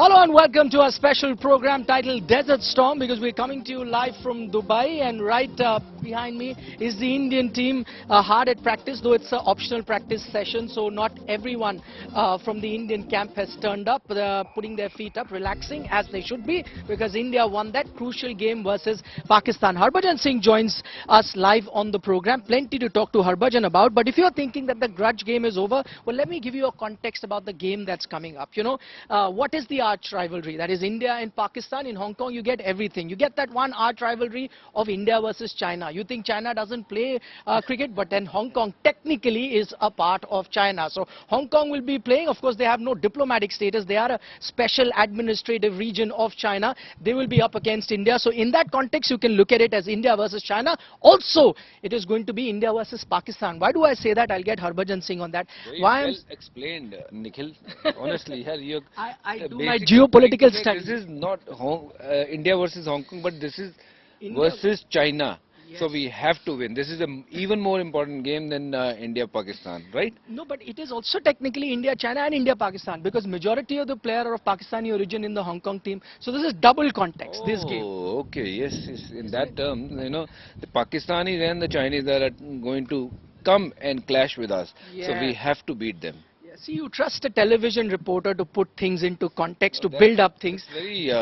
Hello and welcome to our special program titled Desert Storm, because we're coming to you live from Dubai, and right behind me is the Indian team, hard at practice, though it's an optional practice session, so not everyone from the Indian camp has turned up, putting their feet up, relaxing as they should be, because India won that crucial game versus Pakistan. Harbhajan Singh joins us live on the program. Plenty to talk to Harbhajan about, but if you're thinking that the grudge game is over, well, let me give you a context about the game that's coming up. You know, what is the arch rivalry? That is India and Pakistan. In Hong Kong, you get everything. You get that one arch rivalry of India versus China. You think China doesn't play cricket, but then Hong Kong technically is a part of China. So Hong Kong will be playing. Of course, they have no diplomatic status. They are a special administrative region of China. They will be up against India. So in that context, you can look at it as India versus China. Also, it is going to be India versus Pakistan. Why do I say that? I'll get Harbhajan Singh on that. Very Why well explained, Nikhil. Honestly, here I do my geopolitical studies. This is not India versus Hong Kong, but this is India versus China. Yes. So we have to win. This is an even more important game than India-Pakistan, right? No, but it is also technically India-China and India-Pakistan, because majority of the players are of Pakistani origin in the Hong Kong team. So this is double context, this game. Oh, okay, yes, yes. In that term, the Pakistanis and the Chinese are going to come and clash with us. So we have to beat them. Yeah, see, you trust a television reporter to put things into context, to That's- build up things. It's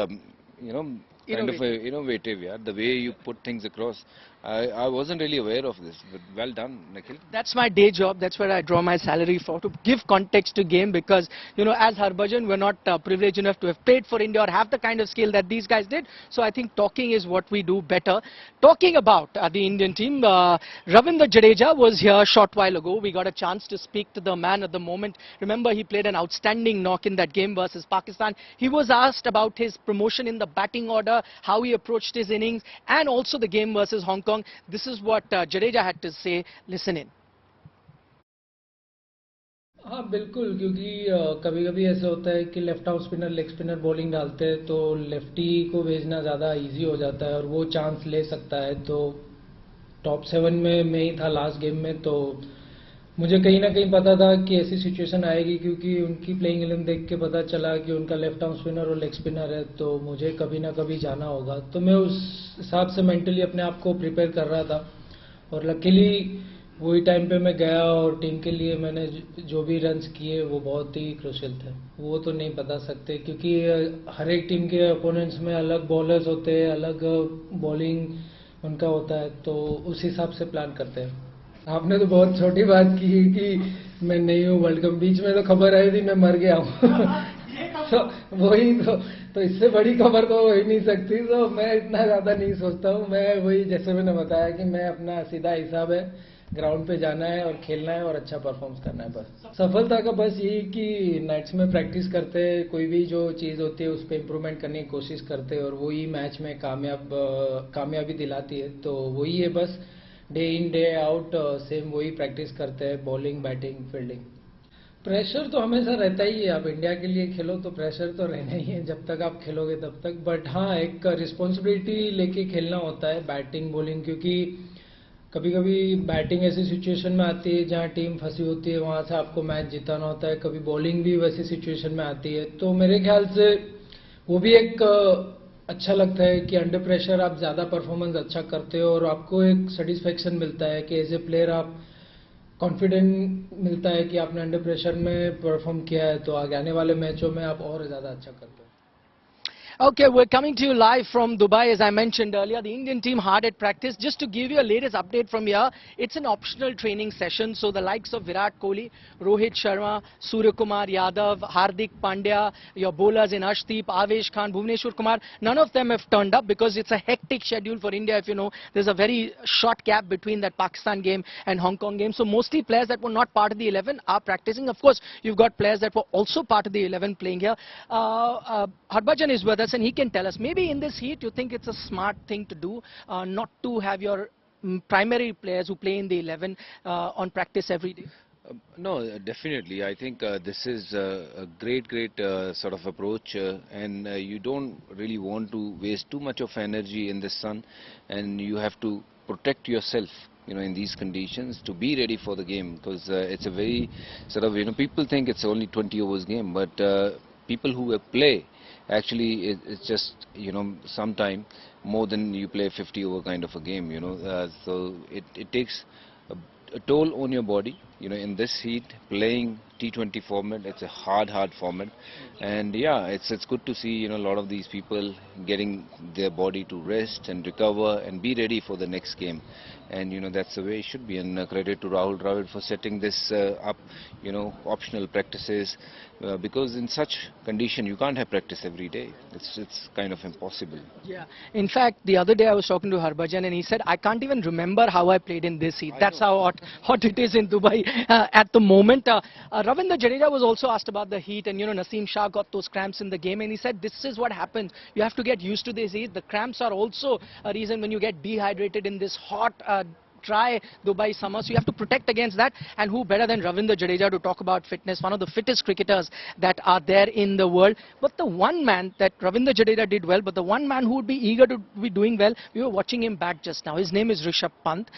very, kind of innovative, yeah. The way you put things across. I wasn't really aware of this, but well done, Nikhil. That's my day job. That's where I draw my salary for, to give context to game, because, as Harbhajan, we're not privileged enough to have played for India or have the kind of skill that these guys did. So I think talking is what we do better. Talking about the Indian team, Ravindra Jadeja was here a short while ago. We got a chance to speak to the man at the moment. Remember, he played an outstanding knock in that game versus Pakistan. He was asked about his promotion in the batting order, how he approached his innings, and also the game versus Hong Kong. This is what Jadeja had to say. Listen in. हाँ बिल्कुल, क्योंकि कभी कभी ऐसा होता है कि left out spinner leg spinner bowling डालते हैं तो लेफ्टी को भेजना ज़्यादा इजी हो जाता है और वो चांस ले सकता है. तो टॉप 7 में मैं ही था लास्ट गेम में, तो मुझे कहीं ना कहीं पता था कि ऐसी सिचुएशन आएगी, क्योंकि उनकी प्लेइंग 11 देख के पता चला कि उनका लेफ्ट आर्म स्पिनर और लेग स्पिनर है, तो मुझे कभी ना कभी जाना होगा. तो मैं उस हिसाब से मेंटली अपने आप को प्रिपेयर कर रहा था, और लकीली वही टाइम पे मैं गया और टीम के लिए मैंने जो भी रन्स किए वो बहुत ही क्रूशियल थे. वो तो नहीं बता सकते, क्योंकि हर एक टीम के अपोनेंट्स में अलग बॉलर्स होते हैं, अलग बॉलिंग उनका होता है, तो उस हिसाब से प्लान करते हैं. आपने तो बहुत छोटी बात की कि मैं नहीं हूँ वर्ल्ड कप. बीच में तो खबर आई थी मैं मर गया हूँ. तो वही तो इससे बड़ी खबर तो हो ही नहीं सकती. तो मैं इतना ज़्यादा नहीं सोचता हूँ. मैं वही, जैसे मैंने बताया कि मैं अपना सीधा हिसाब है, ग्राउंड पे जाना है और खेलना है और अच्छा परफॉर्म करना है. बस सफलता का बस यही कि नाइट्स में प्रैक्टिस करते हैं, कोई भी जो चीज़ होती है उस पर इम्प्रूवमेंट करने की कोशिश करते हैं, और वही मैच में कामयाबी दिलाती है. तो वही है बस, day in day out same वही प्रैक्टिस करते हैं, बॉलिंग बैटिंग फील्डिंग. प्रेशर तो हमेशा रहता ही है. आप इंडिया के लिए खेलो तो प्रेशर तो रहना ही है, जब तक आप खेलोगे तब तक. बट हाँ, एक रिस्पॉन्सिबिलिटी लेके खेलना होता है, बैटिंग बॉलिंग, क्योंकि कभी कभी बैटिंग ऐसी सिचुएशन में आती है जहाँ टीम फंसी होती है, वहाँ से आपको मैच जिताना होता है. कभी बॉलिंग भी वैसी सिचुएशन में आती है. तो मेरे ख्याल से वो भी एक अच्छा लगता है कि अंडर प्रेशर आप ज़्यादा परफॉर्मेंस अच्छा करते हो, और आपको एक सेटिस्फेक्शन मिलता है कि एज ए प्लेयर आप कॉन्फिडेंट मिलता है कि आपने अंडर प्रेशर में परफॉर्म किया है, तो आगे आने वाले मैचों में आप और ज़्यादा अच्छा करते हो. Okay, we're coming to you live from Dubai, as I mentioned earlier. The Indian team hard at practice. Just to give you a latest update from here, it's an optional training session. So the likes of Virat Kohli, Rohit Sharma, Surya Kumar Yadav, Hardik Pandya, your bowlers in Arshdeep, Avesh Khan, Bhuvneshwar Kumar, none of them have turned up because it's a hectic schedule for India. If you know, there's a very short gap between that Pakistan game and Hong Kong game. So mostly players that were not part of the 11 are practicing. Of course, you've got players that were also part of the 11 playing here. Harbhajan is with us, and he can tell us, maybe in this heat you think it's a smart thing to do, not to have your primary players who play in the 11 on practice every day. No, definitely. I think this is a great sort of approach, and you don't really want to waste too much of energy in the sun, and you have to protect yourself, in these conditions to be ready for the game, because it's a very sort of, people think it's only 20 overs game, but people who play actually it's just, sometime more than you play 50 over kind of a game, so it takes a toll on your body, in this heat, playing T20 format. It's a hard format, and yeah, it's good to see, a lot of these people getting their body to rest and recover and be ready for the next game. And that's the way it should be. And credit to Rahul Dravid for setting this up, optional practices, because in such condition you can't have practice every day. It's kind of impossible. Yeah. In fact, the other day I was talking to Harbhajan and he said, I can't even remember how I played in this heat. That's how hot it is in Dubai at the moment. Ravindra Jadeja was also asked about the heat, and Naseem Shah got those cramps in the game, and he said this is what happens. You have to get used to this heat. The cramps are also a reason when you get dehydrated in this hot dry Dubai summer, so you have to protect against that. And who better than Ravindra Jadeja to talk about fitness, one of the fittest cricketers that are there in the world. But the one man that Ravindra Jadeja did well, but the one man who would be eager to be doing well, we were watching him bat just now. His name is Rishabh Pant.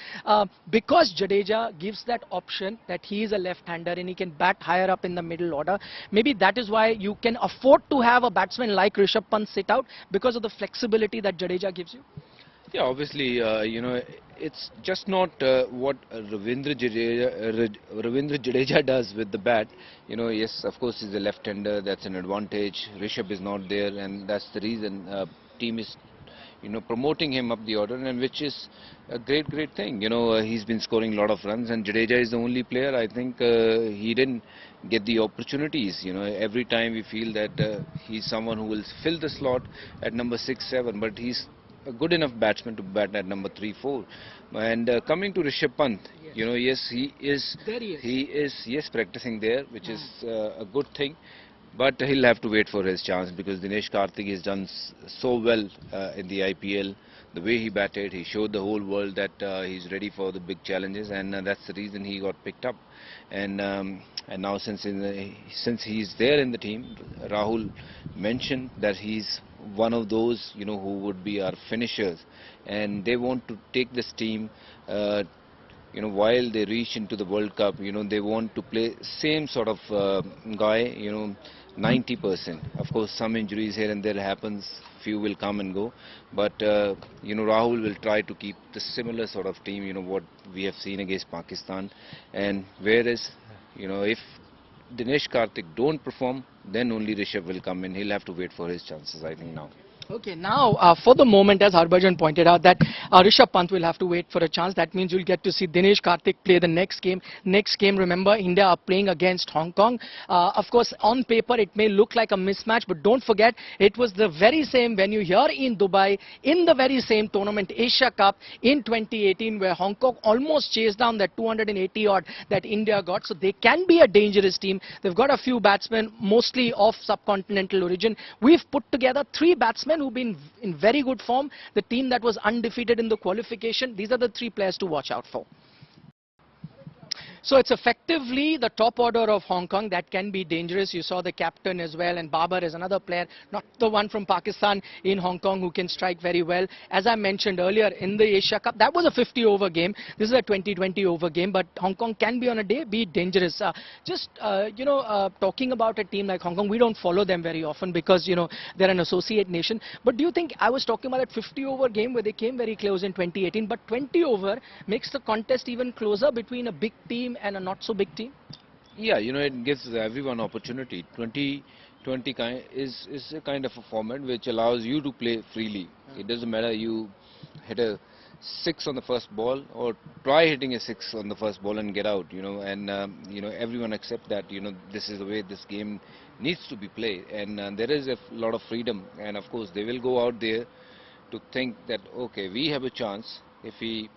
Because Jadeja gives that option that he is a left-hander and he can bat higher up in the middle order, maybe that is why you can afford to have a batsman like Rishabh Pant sit out, because of the flexibility that Jadeja gives you. Yeah, obviously, it's just not what Ravindra Jadeja does with the bat. Yes, of course, he's a left-hander. That's an advantage. Rishabh is not there, and that's the reason team is, promoting him up the order, and which is a great thing. He's been scoring a lot of runs, and Jadeja is the only player. I think he didn't get the opportunities. Every time we feel that he's someone who will fill the slot at number 6, 7, but he's a good enough batsman to bat at number 3, 4. And coming to Rishabh Pant, yes, he is. There he is. Yes, practicing there, which is a good thing. But he'll have to wait for his chance, because Dinesh Karthik has done so well in the IPL. The way he batted, he showed the whole world that he's ready for the big challenges, and that's the reason he got picked up. And now since he's there in the team, Rahul mentioned that he's one of those who would be our finishers, and they want to take this team. While they reach into the World Cup, they want to play same sort of guy, 90%. Of course, some injuries here and there happens, few will come and go, but Rahul will try to keep the similar sort of team, what we have seen against Pakistan. And whereas, if Dinesh Karthik don't perform, then only Rishabh will come in. He'll have to wait for his chances, I think, now. Okay, now for the moment, as Harbhajan pointed out, that Rishabh Pant will have to wait for a chance. That means you'll get to see Dinesh Karthik play the next game. Next game, remember, India are playing against Hong Kong. Of course, on paper, it may look like a mismatch, but don't forget, it was the very same venue here in Dubai, in the very same tournament, Asia Cup in 2018, where Hong Kong almost chased down that 280 odd that India got. So they can be a dangerous team. They've got a few batsmen, mostly of subcontinental origin. We've put together 3 batsmen who've been in very good form. The team that was undefeated in the qualification, these are the 3 players to watch out for. So it's effectively the top order of Hong Kong that can be dangerous. You saw the captain as well, and Babar is another player, not the one from Pakistan, in Hong Kong, who can strike very well. As I mentioned earlier, in the Asia Cup, that was a 50 over game. This is a 20-20 over game, but Hong Kong can be on a day be dangerous. Talking about a team like Hong Kong, we don't follow them very often because, they're an associate nation. But do you think, I was talking about that 50 over game where they came very close in 2018, but 20 over makes the contest even closer between a big team and a not so big team? Yeah, it gives everyone opportunity. 2020 is a kind of a format which allows you to play freely. It doesn't matter you hit a 6 on the first ball or try hitting a 6 on the first ball and get out, and everyone accept that, this is the way this game needs to be played, and there is a lot of freedom. And of course they will go out there to think that, okay, we have a chance if we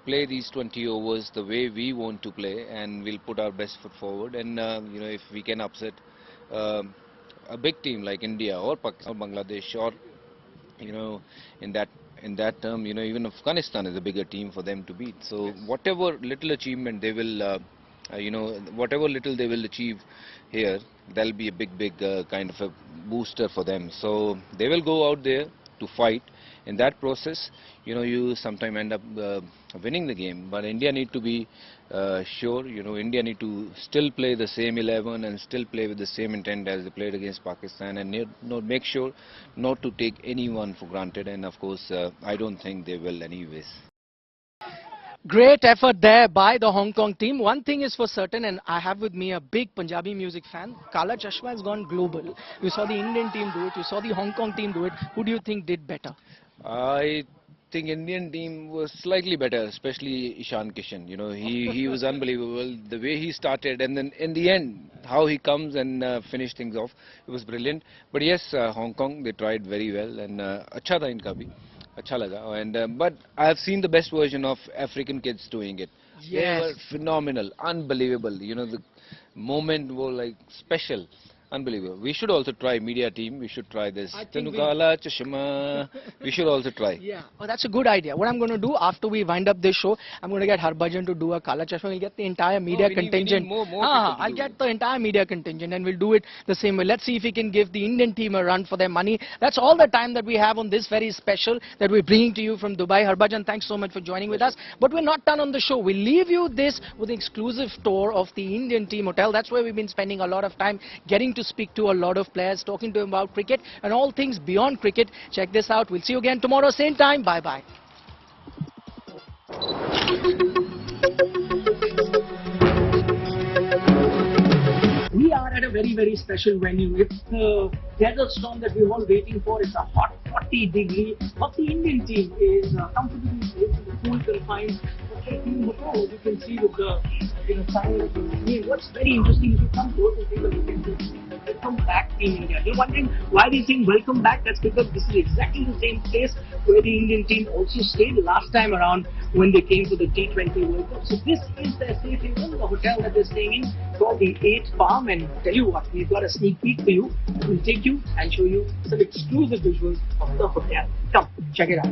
play these 20 overs the way we want to play, and we'll put our best foot forward. And if we can upset a big team like India or Pakistan or Bangladesh, or in that term, even Afghanistan is a bigger team for them to beat. So whatever little achievement they will whatever little they will achieve here, that'll be a big kind of a booster for them. So they will go out there to fight, In that process, you sometimes end up winning the game. But India need to be sure, India need to still play the same 11 and still play with the same intent as they played against Pakistan, and make sure not to take anyone for granted. And of course, I don't think they will anyways. Great effort there by the Hong Kong team. One thing is for certain, and I have with me a big Punjabi music fan, Kala Chashma has gone global. You saw the Indian team do it, you saw the Hong Kong team do it. Who do you think did better? I think Indian team was slightly better, especially Ishan Kishan. He was unbelievable. The way he started, and then in the end, how he comes and finished things off, it was brilliant. But yes, Hong Kong, they tried very well, and acha tha inka bhi. Acha laga. And but I have seen the best version of African kids doing it. Yes. They were phenomenal, unbelievable. The moment was like special. Unbelievable. We should also try, media team. We should try this. I think Kala Chashma. We should also try. Yeah, oh, that's a good idea. What I'm going to do after we wind up this show, I'm going to get Harbhajan to do a Kala Chashma. We'll get the entire media contingent. We need more I'll get the entire media contingent and we'll do it the same way. Let's see if we can give the Indian team a run for their money. That's all the time that we have on this very special that we're bringing to you from Dubai. Harbhajan, thanks so much for joining with us. But we're not done on the show. We'll leave you this with an exclusive tour of the Indian team hotel. That's where we've been spending a lot of time getting to speak to a lot of players, talking to them about cricket and all things beyond cricket. Check this out. We'll see you again tomorrow, same time. Bye-bye. We are at a very, very special venue. It's the desert storm that we're all waiting for. It's a hot 40 degree. But the Indian team is comfortably placed in the cool confines of the team hotel. As you can see with the sign of the name. What's very interesting is you come close and take a look at this. Welcome back, Team India. You're wondering why we saying welcome back? That's because this is exactly the same place where the Indian team also stayed last time around when they came to the T20 World Cup. So this is their safe haven, the hotel that they're staying in, called the 8 Palm. And tell you what, we've got a sneak peek for you. We'll take you and show you some exclusive visuals of the hotel. Come, check it out.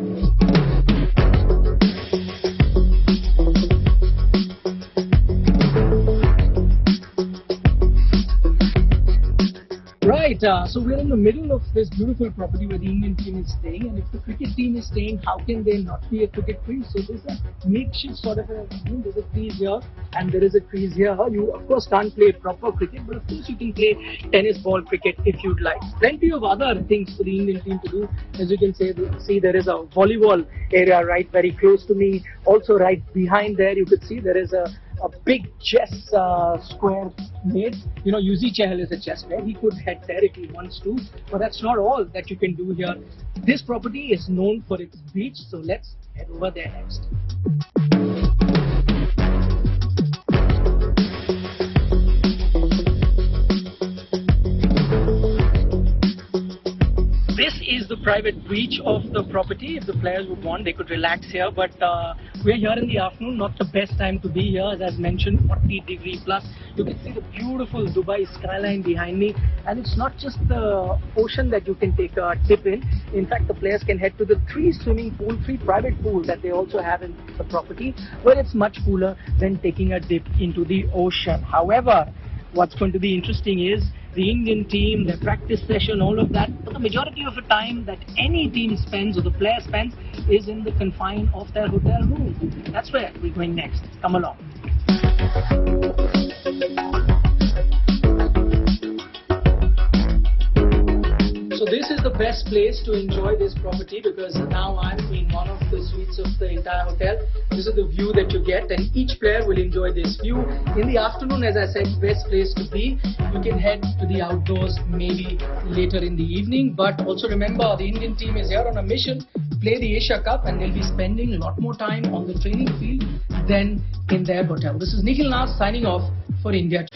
Right, so we're in the middle of this beautiful property where the Indian team is staying, and if the cricket team is staying, how can there not be a cricket crease? So there's a makeshift sort of there's a crease here and there is a crease here. You of course can't play proper cricket, but of course you can play tennis ball cricket if you'd like. Plenty of other things for the Indian team to do. As you can see, there is a volleyball area right very close to me. Also right behind there, you could see there is a big chess square made. Yuzi Chahal is a chess player. He could head there if he wants to, but that's not all that you can do here. This property is known for its beach, so let's head over there next. This is the private beach of the property. If the players would want, they could relax here, but we're here in the afternoon, not the best time to be here. As mentioned, 40 degree plus. You can see the beautiful Dubai skyline behind me, and it's not just the ocean that you can take a dip in. In fact, the players can head to the 3 private pools that they also have in the property, where it's much cooler than taking a dip into the ocean. However, what's going to be interesting is the Indian team, their practice session, all of that. But the majority of the time that any team spends or the player spends is in the confine of their hotel room. That's where we're going next. Come along. So this is the best place to enjoy this property because now I'm in one of the suites of the entire hotel. This is the view that you get, and each player will enjoy this view. In the afternoon, as I said, best place to be. You can head to the outdoors maybe later in the evening, but also remember the Indian team is here on a mission to play the Asia Cup, and they'll be spending a lot more time on the training field than in their hotel. This is Nikhil Nas signing off for India.